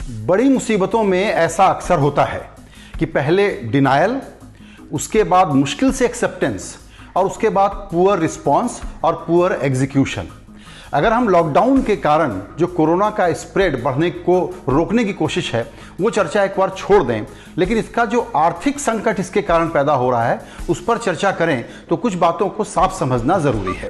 बड़ी मुसीबतों में ऐसा अक्सर होता है कि पहले डिनायल, उसके बाद मुश्किल से एक्सेप्टेंस और उसके बाद पुअर रिस्पॉन्स और पुअर एग्जीक्यूशन। अगर हम लॉकडाउन के कारण जो कोरोना का स्प्रेड बढ़ने को रोकने की कोशिश है वो चर्चा एक बार छोड़ दें, लेकिन इसका जो आर्थिक संकट इसके कारण पैदा हो रहा है उस पर चर्चा करें तो कुछ बातों को साफ समझना जरूरी है।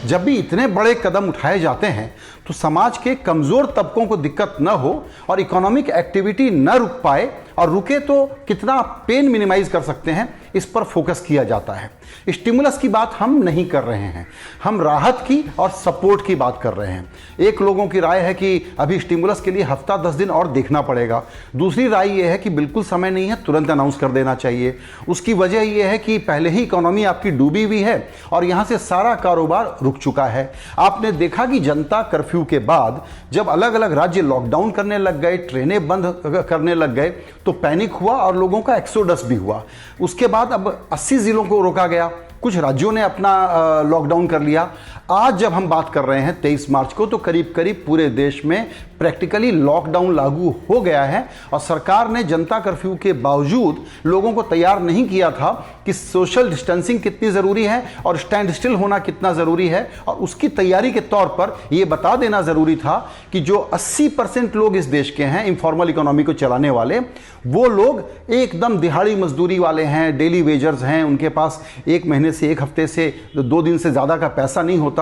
जब भी इतने बड़े कदम उठाए जाते हैं तो समाज के कमजोर तबकों को दिक्कत न हो और इकोनॉमिक एक्टिविटी न रुक पाए, और रुके तो कितना पेन मिनिमाइज कर सकते हैं इस पर फोकस किया जाता है। स्टिमुलस की बात हम नहीं कर रहे हैं, हम राहत की और सपोर्ट की बात कर रहे हैं। एक लोगों की राय है कि अभी स्टिमुलस के लिए हफ्ता 10 दिन और देखना पड़ेगा, दूसरी राय यह है कि बिल्कुल समय नहीं है, तुरंत अनाउंस कर देना चाहिए। उसकी वजह यह है कि पहले ही इकोनॉमी आपकी डूबी हुई है और यहां से सारा कारोबार रुक चुका है। आपने देखा कि जनता कर्फ्यू के बाद जब अलग अलग राज्य लॉकडाउन करने लग गए, ट्रेनें बंद करने लग गए तो पैनिक हुआ और लोगों का एक्सोडस भी हुआ। उसके बाद अब 80 जिलों को रोका गया, कुछ राज्यों ने अपना लॉकडाउन कर लिया। आज जब हम बात कर रहे हैं 23 मार्च को तो करीब करीब पूरे देश में प्रैक्टिकली लॉकडाउन लागू हो गया है और सरकार ने जनता कर्फ्यू के बावजूद लोगों को तैयार नहीं किया था कि सोशल डिस्टेंसिंग कितनी ज़रूरी है और स्टैंड स्टिल होना कितना ज़रूरी है, और उसकी तैयारी के तौर पर यह बता देना ज़रूरी था कि जो 80% लोग इस देश के हैं इनफॉर्मल इकोनॉमी को चलाने वाले, वो लोग एकदम दिहाड़ी मजदूरी वाले हैं, डेली वेजर्स हैं, उनके पास एक महीने से, एक हफ्ते से, 2 दिन से ज़्यादा का पैसा नहीं होता।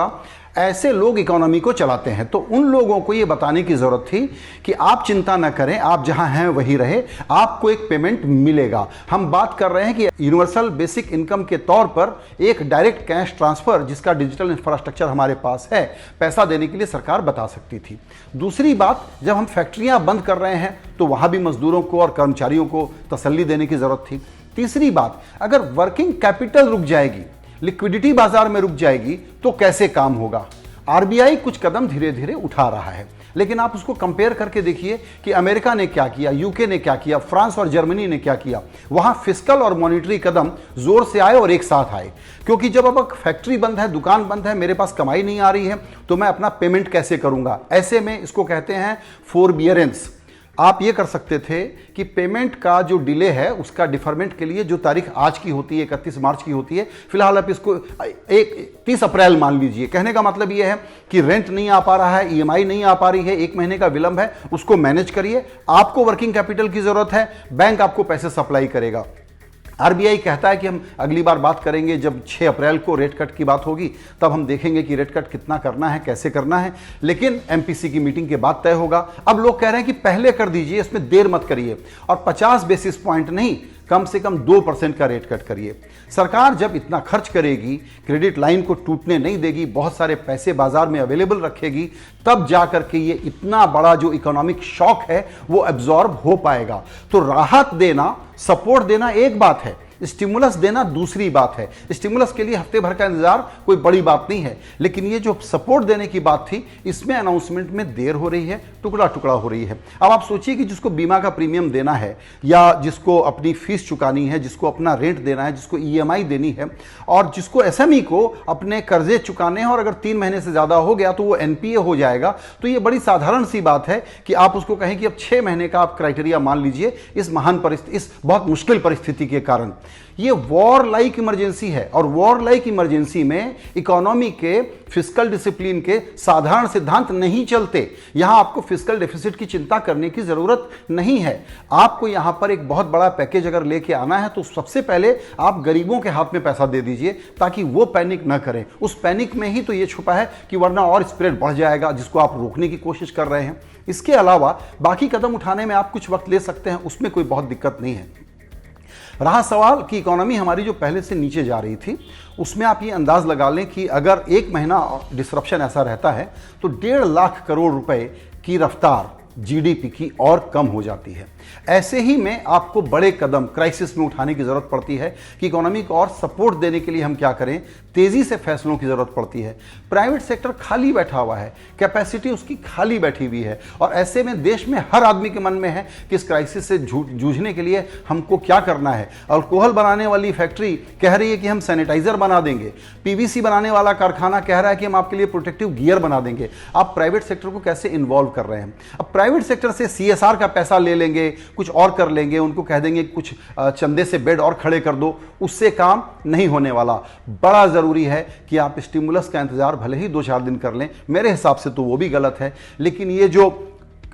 ऐसे लोग इकोनॉमी को चलाते हैं। तो उन लोगों को यह बताने की जरूरत थी कि आप चिंता न करें, आप जहां हैं वहीं रहे, आपको एक पेमेंट मिलेगा। हम बात कर रहे हैं कि यूनिवर्सल बेसिक इनकम के तौर पर एक डायरेक्ट कैश ट्रांसफर, जिसका डिजिटल इंफ्रास्ट्रक्चर हमारे पास है, पैसा देने के लिए सरकार बता सकती थी। दूसरी बात, जब हम फैक्ट्रियां बंद कर रहे हैं तो वहां भी मजदूरों को और कर्मचारियों को तसल्ली देने की जरूरत थी। तीसरी बात, अगर वर्किंग कैपिटल रुक जाएगी, लिक्विडिटी बाजार में रुक जाएगी तो कैसे काम होगा। आरबीआई कुछ कदम धीरे धीरे उठा रहा है, लेकिन आप उसको कंपेयर करके देखिए कि अमेरिका ने क्या किया, यूके ने क्या किया, फ्रांस और जर्मनी ने क्या किया। वहां फिस्कल और मॉनिटरी कदम जोर से आए और एक साथ आए, क्योंकि जब अब फैक्ट्री बंद है, दुकान बंद है, मेरे पास कमाई नहीं आ रही है तो मैं अपना पेमेंट कैसे करूंगा। ऐसे में इसको कहते हैं फोरबियरेंस। आप ये कर सकते थे कि पेमेंट का जो डिले है उसका डिफरमेंट के लिए जो तारीख आज की होती है 31 मार्च की होती है, फिलहाल आप इसको 30 अप्रैल मान लीजिए। कहने का मतलब ये है कि रेंट नहीं आ पा रहा है, ईएमआई नहीं आ पा रही है, 1 महीने का विलंब है, उसको मैनेज करिए। आपको वर्किंग कैपिटल की जरूरत है, बैंक आपको पैसे सप्लाई करेगा। आरबीआई कहता है कि हम अगली बार बात करेंगे जब 6 अप्रैल को रेट कट की बात होगी, तब हम देखेंगे कि रेट कट कितना करना है, कैसे करना है, लेकिन एमपीसी की मीटिंग के बाद तय होगा। अब लोग कह रहे हैं कि पहले कर दीजिए, इसमें देर मत करिए, और 50 बेसिस पॉइंट नहीं, कम से कम 2% का रेट कट करिए। सरकार जब इतना खर्च करेगी, क्रेडिट लाइन को टूटने नहीं देगी, बहुत सारे पैसे बाजार में अवेलेबल रखेगी, तब जाकर के ये इतना बड़ा जो इकोनॉमिक शॉक है वो एब्जॉर्ब हो पाएगा। तो राहत देना, सपोर्ट देना एक बात है, स्टिमुलस देना दूसरी बात है। स्टिमुलस के लिए हफ्ते भर का इंतजार कोई बड़ी बात नहीं है, लेकिन ये जो सपोर्ट देने की बात थी, इसमें अनाउंसमेंट में देर हो रही है, टुकड़ा टुकड़ा हो रही है। अब आप सोचिए कि जिसको बीमा का प्रीमियम देना है, या जिसको अपनी फीस चुकानी है, जिसको अपना रेंट देना है, जिसको ईएमआई देनी है, और जिसको एसएमई को अपने कर्जे चुकाने हैं, और अगर 3 महीने से ज्यादा हो गया तो वो एनपीए हो जाएगा, तो ये बड़ी साधारण सी बात है कि आप उसको कहें कि अब 6 महीने का आप क्राइटेरिया मान लीजिए इस इस बहुत मुश्किल परिस्थिति के कारण। ये वॉर लाइक इमरजेंसी है, और वॉर लाइक इमरजेंसी में इकोनॉमी के फिस्कल डिसिप्लिन के साधारण सिद्धांत नहीं चलते। यहां आपको फिस्कल डेफिसिट की चिंता करने की जरूरत नहीं है। आपको यहां पर एक बहुत बड़ा पैकेज अगर लेके आना है तो सबसे पहले आप गरीबों के हाथ में पैसा दे दीजिए, ताकि वो पैनिक ना करें। उस पैनिक में ही तो ये छुपा है कि वरना और स्प्रेड बढ़ जाएगा, जिसको आप रोकने की कोशिश कर रहे हैं। इसके अलावा बाकी कदम उठाने में आप कुछ वक्त ले सकते हैं, उसमें कोई बहुत दिक्कत नहीं है। रहा सवाल कि इकोनॉमी हमारी जो पहले से नीचे जा रही थी, उसमें आप ये अंदाज लगा लें कि अगर 1 महीना डिसरप्शन ऐसा रहता है तो 1.5 लाख करोड़ रुपए की रफ्तार जीडीपी की और कम हो जाती है। ऐसे ही में आपको बड़े कदम क्राइसिस में उठाने की जरूरत पड़ती है कि इकोनॉमी को और सपोर्ट देने के लिए हम क्या करें, तेजी से फैसलों की जरूरत पड़ती है। प्राइवेट सेक्टर खाली बैठा हुआ है, कैपेसिटी उसकी खाली बैठी हुई है, और ऐसे में देश में हर आदमी के मन में है कि इस क्राइसिस से जूझने के लिए हमको क्या करना है। अल्कोहल बनाने वाली फैक्ट्री कह रही है कि हम सैनिटाइजर बना देंगे, पीवीसी बनाने वाला कारखाना कह रहा है कि हम आपके लिए प्रोटेक्टिव गियर बना देंगे। आप प्राइवेट सेक्टर को कैसे इन्वॉल्व कर रहे हैं? अब प्राइवेट सेक्टर से सीएसआर का पैसा ले लेंगे, कुछ और कर लेंगे, उनको कह देंगे कुछ चंदे से बेड और खड़े कर दो, उससे काम नहीं होने वाला। बड़ा जरूरी है कि आप स्टिमुलस का इंतजार भले ही 2-4 दिन कर लें, मेरे हिसाब से तो वो भी गलत है, लेकिन ये जो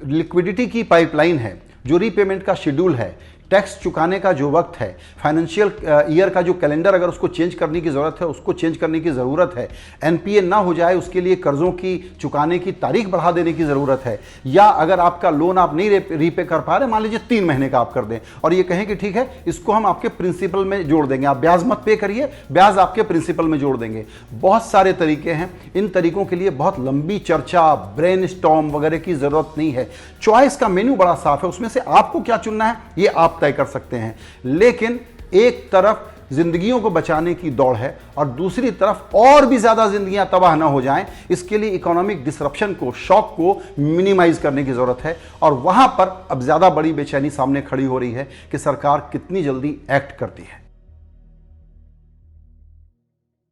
लिक्विडिटी की पाइपलाइन है, जो रीपेमेंट का शेड्यूल है, टैक्स चुकाने का जो वक्त है, फाइनेंशियल ईयर का जो कैलेंडर अगर उसको चेंज करने की ज़रूरत है, उसको चेंज करने की ज़रूरत है। एनपीए ना हो जाए उसके लिए कर्ज़ों की चुकाने की तारीख बढ़ा देने की ज़रूरत है। या अगर आपका लोन आप नहीं रीपे कर पा रहे, मान लीजिए 3 महीने का आप कर दें और ये कहें कि ठीक है इसको हम आपके प्रिंसिपल में जोड़ देंगे, आप ब्याज मत पे करिए, ब्याज आपके प्रिंसिपल में जोड़ देंगे। बहुत सारे तरीके हैं, इन तरीकों के लिए बहुत लंबी चर्चा, ब्रेनस्टॉर्म वगैरह की ज़रूरत नहीं है। चॉइस का मेन्यू बड़ा साफ है, उसमें से आपको क्या चुनना है ये आप तय कर सकते हैं। लेकिन एक तरफ जिंदगियों को बचाने की दौड़ है और दूसरी तरफ और भी ज्यादा जिंदगियां तबाह ना हो जाएं, इसके लिए इकोनॉमिक डिसरप्शन को, शॉक को मिनिमाइज करने की जरूरत है। और वहां पर अब ज्यादा बड़ी बेचैनी सामने खड़ी हो रही है कि सरकार कितनी जल्दी एक्ट करती है।